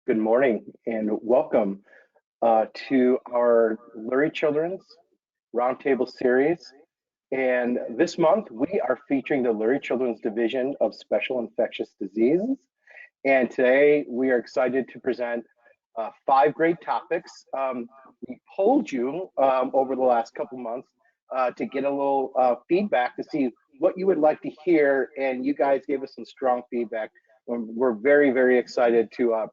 Good morning and welcome to our Lurie Children's Roundtable Series. And this month we are featuring the Lurie Children's Division of Special Infectious Diseases. And today we are excited to present 5 great topics. We polled you over the last couple months to get a little feedback to see what you would like to hear, and you guys gave us some strong feedback. We're very, very excited to have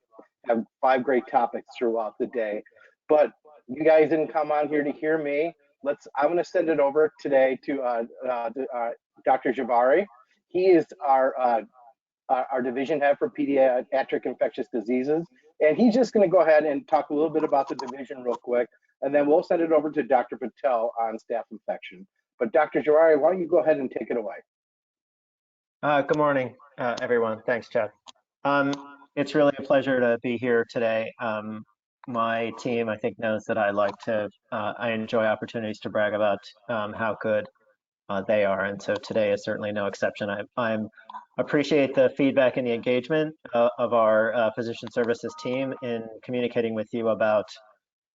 5 great topics throughout the day. But you guys didn't come on here to hear me. I'm going to send it over today to Dr. Javari. He is our division head for pediatric infectious diseases, and he's just going to go ahead and talk a little bit about the division real quick, and then we'll send it over to Dr. Patel on staph infection. But Dr. Javari, why don't you go ahead and take it away? Good morning, everyone. Thanks, Chad. It's really a pleasure to be here today. My team, I think, knows that I enjoy opportunities to brag about how good they are, and so today is certainly no exception. I appreciate the feedback and the engagement of our physician services team in communicating with you about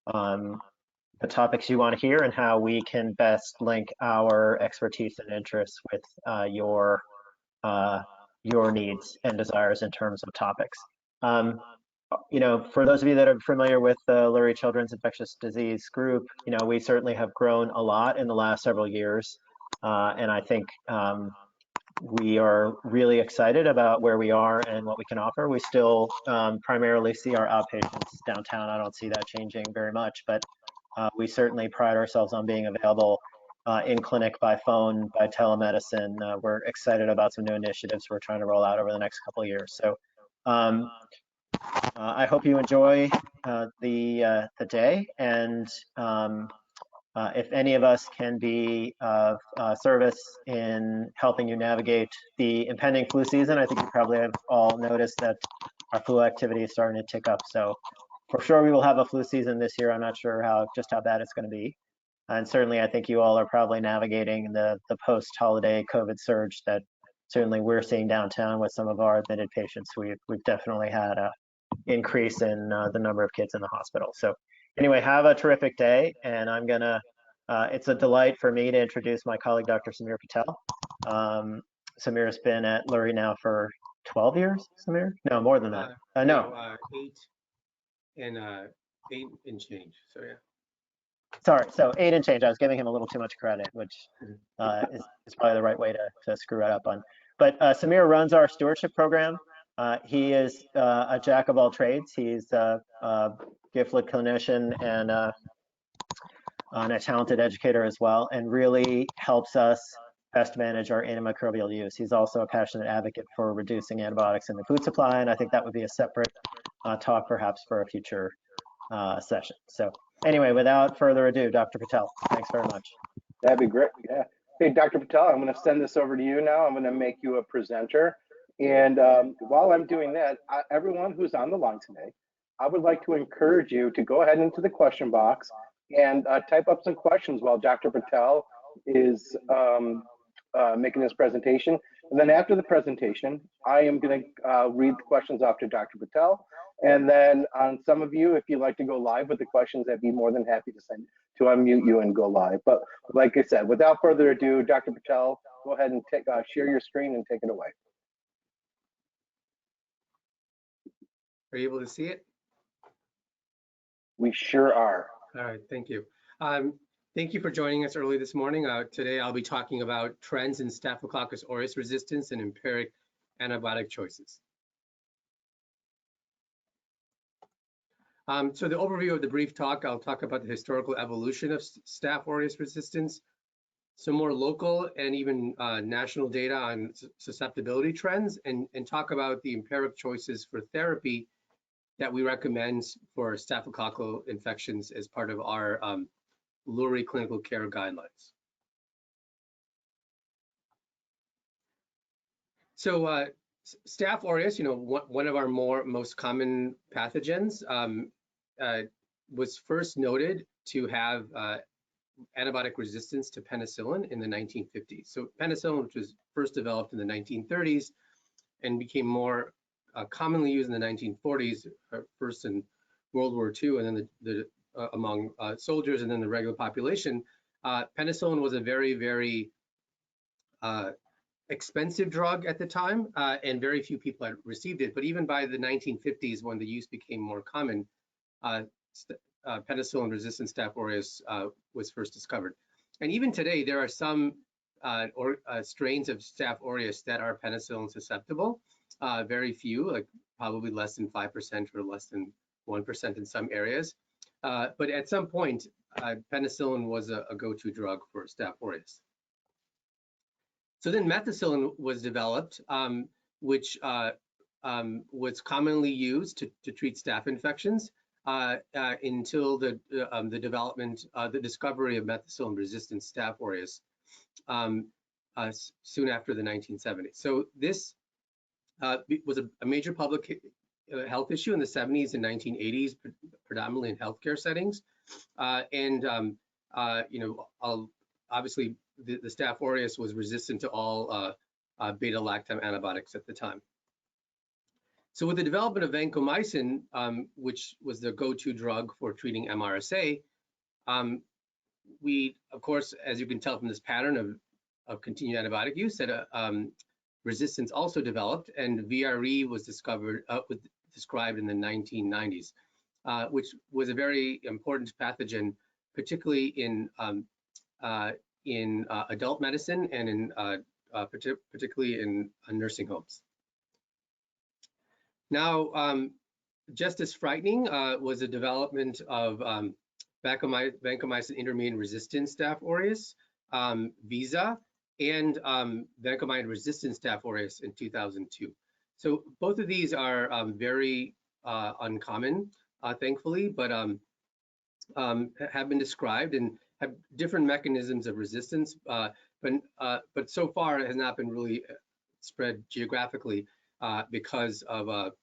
the topics you want to hear and how we can best link our expertise and interests with your needs and desires in terms of topics. For those of you that are familiar with the Lurie Children's Infectious Disease Group, we certainly have grown a lot in the last several years. And I think we are really excited about where we are and what we can offer. We still primarily see our outpatients downtown. I don't see that changing very much, but we certainly pride ourselves on being available in clinic, by phone, by telemedicine. We're excited about some new initiatives we're trying to roll out over the next couple of years. So I hope you enjoy the day, and if any of us can be of service in helping you navigate the impending flu season. I think you probably have all noticed that our flu activity is starting to tick up. So for sure we will have a flu season this year. I'm not sure just how bad it's going to be. And certainly I think you all are probably navigating the post-holiday COVID surge that certainly we're seeing downtown with some of our admitted patients. We've definitely had an increase in the number of kids in the hospital. So anyway, have a terrific day, and I'm gonna, it's a delight for me to introduce my colleague, Dr. Samir Patel. Samir's been at Lurie now for 12 years, Samir? No, more than that. No. 8 and change, so yeah. Sorry, so 8 and change. I was giving him a little too much credit, which is probably the right way to screw it up on. But Samir runs our stewardship program. He is a jack of all trades. He's a gifted clinician and a talented educator as well, and really helps us best manage our antimicrobial use. He's also a passionate advocate for reducing antibiotics in the food supply, and I think that would be a separate talk perhaps for a future session. So anyway, without further ado, Dr. Patel, thanks very much. That'd be great. Yeah. Hey, Dr. Patel, I'm going to send this over to you now. I'm going to make you a presenter. And while I'm doing that, everyone who's on the line today, I would like to encourage you to go ahead into the question box and type up some questions while Dr. Patel is making his presentation. And then after the presentation, I am going to read the questions off to Dr. Patel. And then on some of you, if you'd like to go live with the questions, I'd be more than happy to unmute you and go live. But like I said, without further ado, Dr. Patel, go ahead and share your screen and take it away. Are you able to see it? We sure are. All right, thank you. Thank you for joining us early this morning. Today I'll be talking about trends in Staphylococcus aureus resistance and empiric antibiotic choices. So the overview of the brief talk, I'll talk about the historical evolution of Staph aureus resistance, some more local and even national data on susceptibility trends, and talk about the empiric choices for therapy that we recommend for staphylococcal infections as part of our Lurie clinical care guidelines. So Staph aureus, one of our most common pathogens, was first noted to have antibiotic resistance to penicillin in the 1950s. So penicillin, which was first developed in the 1930s and became more commonly used in the 1940s, first in World War II, and then among soldiers and then the regular population. Penicillin was a very, very expensive drug at the time, and very few people had received it. But even by the 1950s, when the use became more common, penicillin-resistant Staph aureus was first discovered. And even today, there are some strains of Staph aureus that are penicillin susceptible. Very few, like probably less than 5% or less than 1% in some areas. But at some point, penicillin was a go-to drug for Staph aureus. So then methicillin was developed, which was commonly used to treat staph infections until the development, the discovery of methicillin-resistant Staph aureus soon after the 1970s. So this was a major public health issue in the 70s and 1980s, predominantly in healthcare settings. Obviously, the Staph aureus was resistant to all beta-lactam antibiotics at the time. So with the development of vancomycin, which was the go-to drug for treating MRSA, we, of course, as you can tell from this pattern of continued antibiotic use, that resistance also developed, and VRE was described in the 1990s, which was a very important pathogen, particularly in adult medicine and particularly in nursing homes. Now, just as frightening was the development of vancomycin intermediate-resistant Staph aureus, VISA, and vancomycin-resistant Staph aureus in 2002. So both of these are very uncommon, thankfully, but have been described and have different mechanisms of resistance, but so far it has not been really spread geographically because of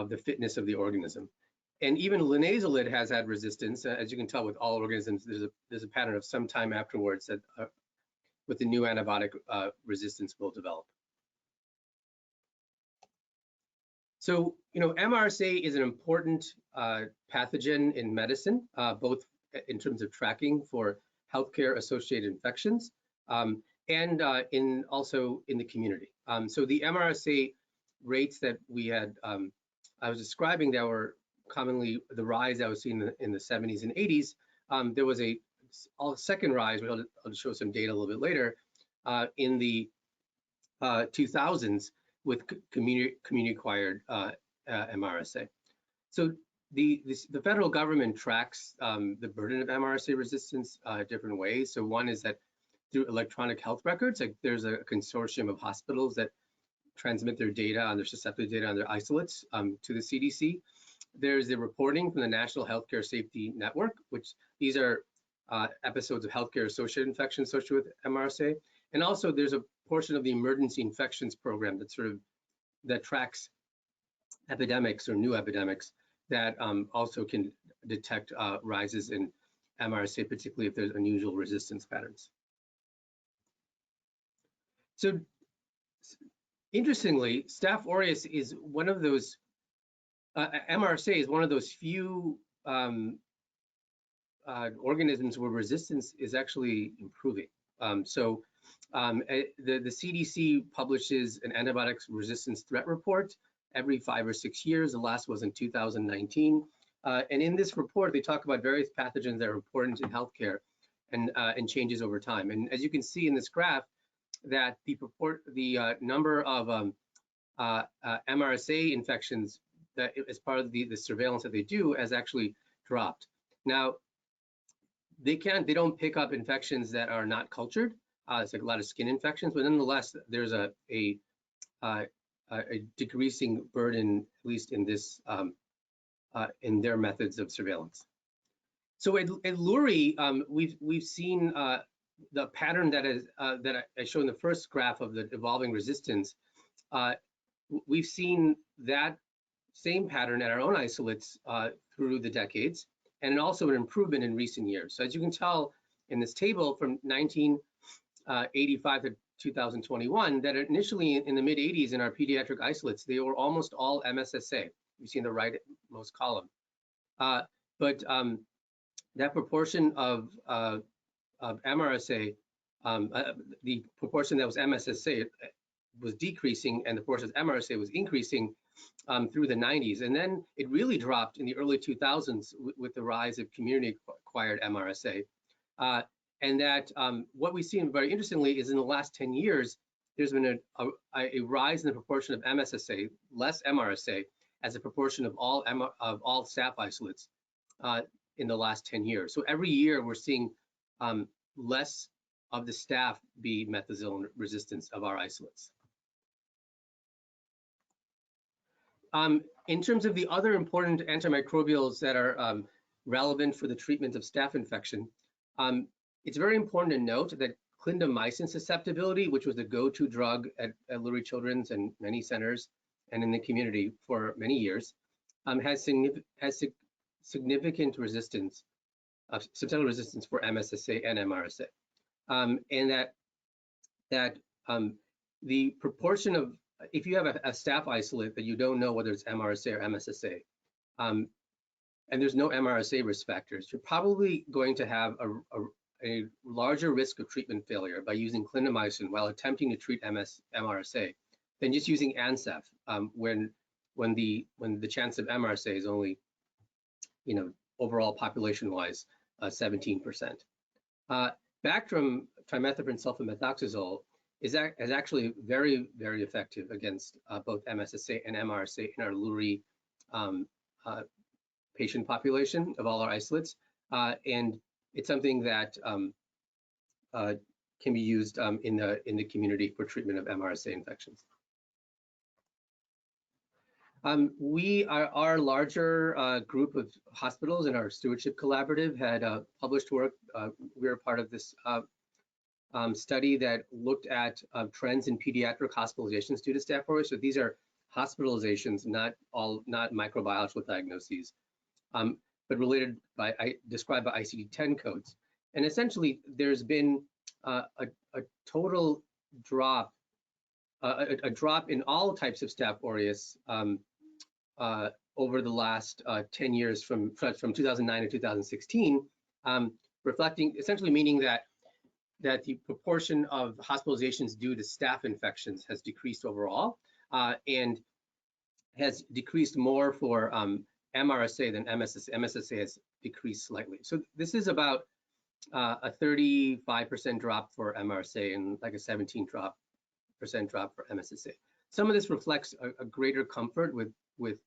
the fitness of the organism. And even linezolid has had resistance. As you can tell with all organisms, there's a pattern of some time afterwards that with the new antibiotic resistance will develop. So, MRSA is an important pathogen in medicine, both in terms of tracking for healthcare associated infections and also in the community. So the MRSA rates that we had, I was describing, that were commonly the rise that was seen in the 70s and 80s. There was a second rise, which I'll show some data a little bit later, in the 2000s with community-acquired MRSA. So the federal government tracks the burden of MRSA resistance different ways. So one is that through electronic health records, like there's a consortium of hospitals that transmit their data on their susceptibility data on their isolates to the CDC. There's the reporting from the National Healthcare Safety Network, which these are episodes of healthcare associated infections associated with MRSA. And also there's a portion of the Emergency Infections Program that tracks epidemics or new epidemics that also can detect rises in MRSA, particularly if there's unusual resistance patterns. So interestingly, Staph aureus is one of those, MRSA is one of those few organisms where resistance is actually improving. The CDC publishes an antibiotics resistance threat report every 5 or 6 years. The last was in 2019. And in this report, they talk about various pathogens that are important in healthcare and changes over time. And as you can see in this graph, that the number of MRSA infections that as part of the surveillance that they do has actually dropped. Now, they don't pick up infections that are not cultured. It's like a lot of skin infections, but nonetheless, there's a decreasing burden, at least in this in their methods of surveillance. So at Lurie, we've seen the pattern that I showed in the first graph of the evolving resistance. We've seen that same pattern at our own isolates through the decades, and also an improvement in recent years. So as you can tell in this table, from 1985 2021 that initially in the mid 80s in our pediatric isolates, they were almost all MSSA. You see in the rightmost column. But that proportion of MRSA, the proportion that was MSSA was decreasing, and the proportion of MRSA was increasing through the 90s. And then it really dropped in the early 2000s with the rise of community-acquired MRSA. And that what we've seen very interestingly is in the last 10 years, there's been a rise in the proportion of MSSA, less MRSA, as a proportion of all staph isolates in the last 10 years. So every year we're seeing less of the staph be methicillin resistance of our isolates. In terms of the other important antimicrobials that are relevant for the treatment of staph infection, it's very important to note that Clindamycin susceptibility, which was the go-to drug at Lurie Children's and many centers and in the community for many years, has significant resistance, susceptible resistance for MSSA and MRSA, and that the proportion of, if you have a staph isolate that you don't know whether it's MRSA or MSSA, and there's no MRSA risk factors, you're probably going to have a larger risk of treatment failure by using clindamycin while attempting to treat MRSA than just using Ansef when the chance of MRSA is only, overall population-wise, 17%. Bactrim trimethoprim sulfamethoxazole is actually very, very effective against both MSSA and MRSA in our Lurie patient population of all our isolates, and it's something that can be used in the community for treatment of MRSA infections. Our larger group of hospitals in our stewardship collaborative had published work. We were part of this study that looked at trends in pediatric hospitalizations due to Staph aureus. So these are hospitalizations, not microbiological diagnoses, but described by ICD-10 codes. And essentially, there's been a total drop, a drop in all types of Staph aureus over the last 10 years from 2009 to 2016, reflecting, essentially meaning that the proportion of hospitalizations due to staph infections has decreased overall, and has decreased more for MRSA than MSSA. MSSA has decreased slightly. So this is about a 35% drop for MRSA and like a 17% drop for MSSA. Some of this reflects a greater comfort with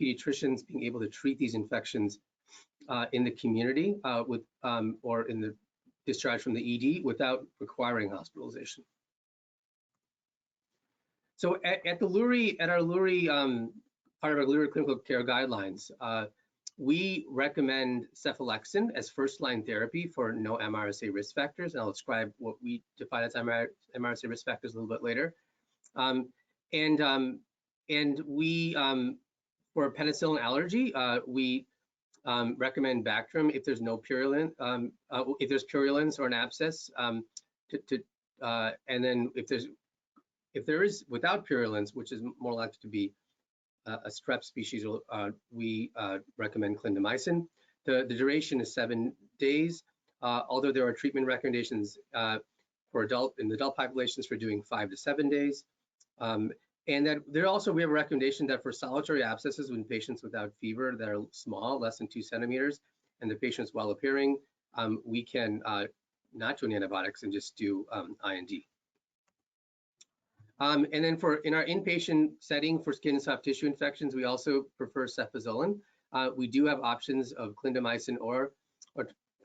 pediatricians being able to treat these infections in the community or in the discharge from the ED without requiring hospitalization. So at our Lurie part of our Lurie clinical care guidelines, we recommend cephalexin as first-line therapy for no MRSA risk factors, and I'll describe what we define as MRSA risk factors a little bit later. And we, for penicillin allergy, we recommend Bactrim if there's no purulent, if there's purulence or an abscess, and then if there is without purulence, which is more likely to be a strep species, we recommend clindamycin. The duration is 7 days, although there are treatment recommendations for in the adult populations for doing 5 to 7 days. And that we have a recommendation that for solitary abscesses in patients without fever that are small, less than 2 centimeters, and the patient's well appearing, we can not do any antibiotics and just do IND. And then in our inpatient setting for skin and soft tissue infections, we also prefer cefazolin. We do have options of clindamycin or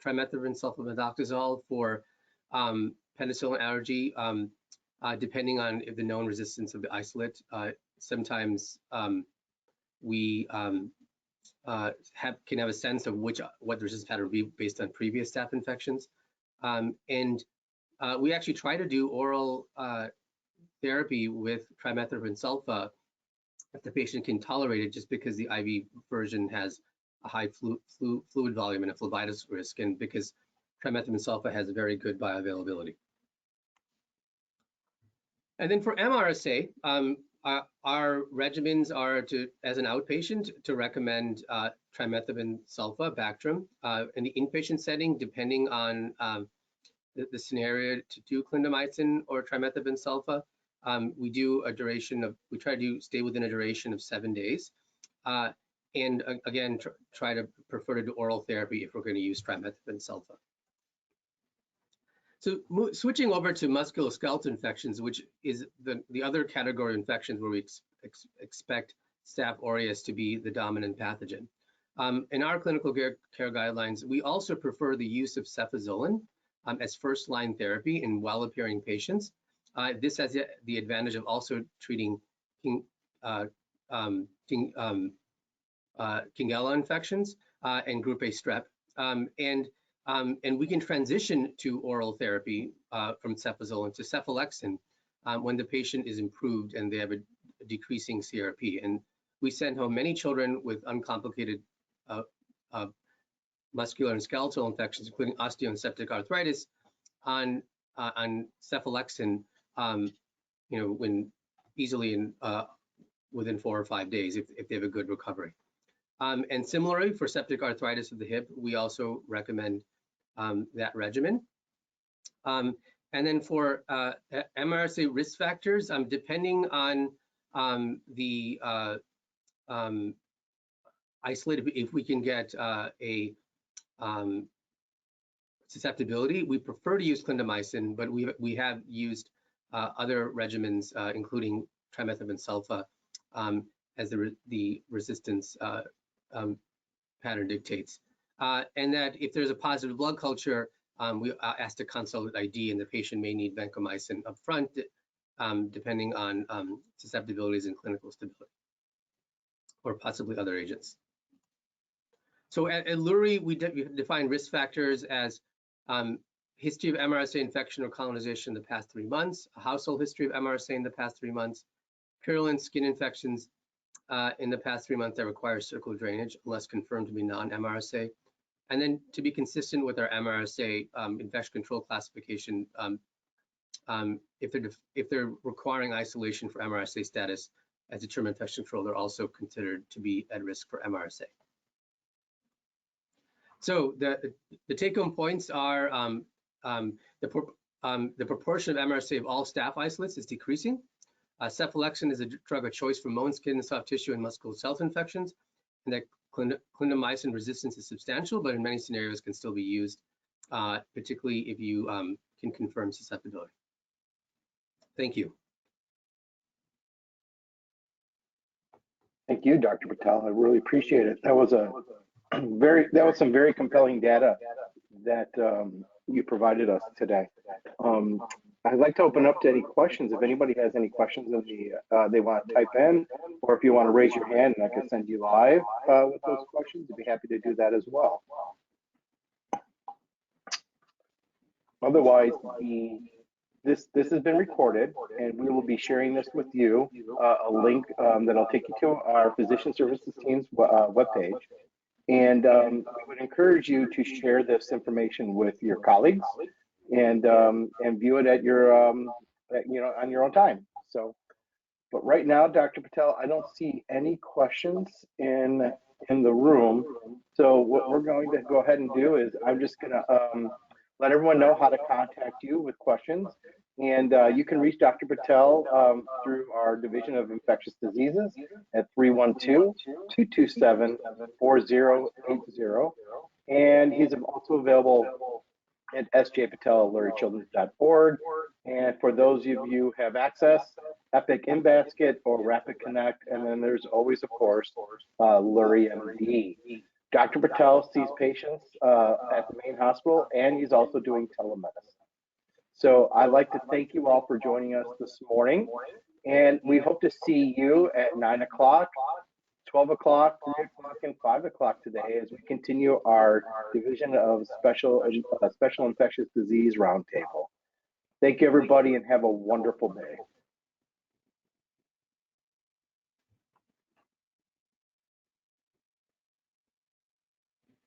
trimethoprim sulfamethoxazole for penicillin allergy, depending on if the known resistance of the isolate. Sometimes we can have a sense of what the resistance pattern would be based on previous staph infections. And we actually try to do oral therapy with trimethoprim sulfa if the patient can tolerate it, just because the IV version has a high fluid volume and a phlebitis risk, and because trimethoprim sulfa has a very good bioavailability. And then for MRSA, our regimens are as an outpatient, to recommend trimethoprim sulfa, Bactrim. In the inpatient setting, depending on the scenario, to do clindamycin or trimethoprim sulfa. We try to stay within a duration of 7 days. And again, try to prefer to do oral therapy if we're going to use trimethoprim sulfa. So switching over to musculoskeletal infections, which is the other category of infections where we expect Staph aureus to be the dominant pathogen. In our clinical care guidelines, we also prefer the use of cefazolin as first-line therapy in well-appearing patients. This has the advantage of also treating Shigella infections and Group A strep. And we can transition to oral therapy from cefazolin to cephalexin when the patient is improved and they have a decreasing CRP. And we send home many children with uncomplicated muscular and skeletal infections, including osteo and septic arthritis, on cephalexin, when easily within 4 or 5 days if they have a good recovery. And similarly, for septic arthritis of the hip, we also recommend that regimen. And then for MRSA risk factors, depending on the isolated, if we can get a susceptibility, we prefer to use clindamycin, but we have used other regimens, including trimethoprim sulfa, as the resistance pattern dictates. And that if there's a positive blood culture, we ask to consult with ID, and the patient may need vancomycin up front, depending on susceptibilities and clinical stability, or possibly other agents. So at Lurie, we define risk factors as history of MRSA infection or colonization in the past 3 months, a household history of MRSA in the past 3 months, purulent skin infections in the past 3 months that require circular drainage, unless confirmed to be non-MRSA. And then to be consistent with our MRSA infection control classification, if they're requiring isolation for MRSA status as determined infection control, they're also considered to be at risk for MRSA. So the take-home points are the proportion of MRSA of all staph isolates is decreasing. Cephalexin is a drug of choice for bone, skin, and soft tissue and musculoskeletal infections, and that clindamycin resistance is substantial, but in many scenarios can still be used, particularly if you can confirm susceptibility. Thank you. Thank you, Dr. Patel. I really appreciate it. That was some very compelling data that you provided us today. I'd like to open up to any questions. If anybody has any questions in they want to type in, or if you want to raise your hand and I can send you live with those questions, I'd be happy to do that as well. Otherwise, this has been recorded, and we will be sharing this with you, a link that'll take you to our physician services team's webpage. And we would encourage you to share this information with your colleagues and view it at your on your own time. So, but right now, Dr. Patel, I don't see any questions in the room. So what we're going to go ahead and do is I'm just going to let everyone know how to contact you with questions. And you can reach Dr. Patel through our Division of Infectious Diseases at 312-227-4080. And he's also available at sjpatel@luriechildrens.org. And for those of you who have access, Epic In-Basket or Rapid Connect. And then there's always, of course, Lurie MD. Dr. Patel sees patients at the main hospital, and he's also doing telemedicine. So I'd like to thank you all for joining us this morning, and we hope to see you at 9 o'clock, 12 o'clock, 3 o'clock, and 5 o'clock today as we continue our Division of Special Infectious Disease Roundtable. Thank you, everybody, and have a wonderful day.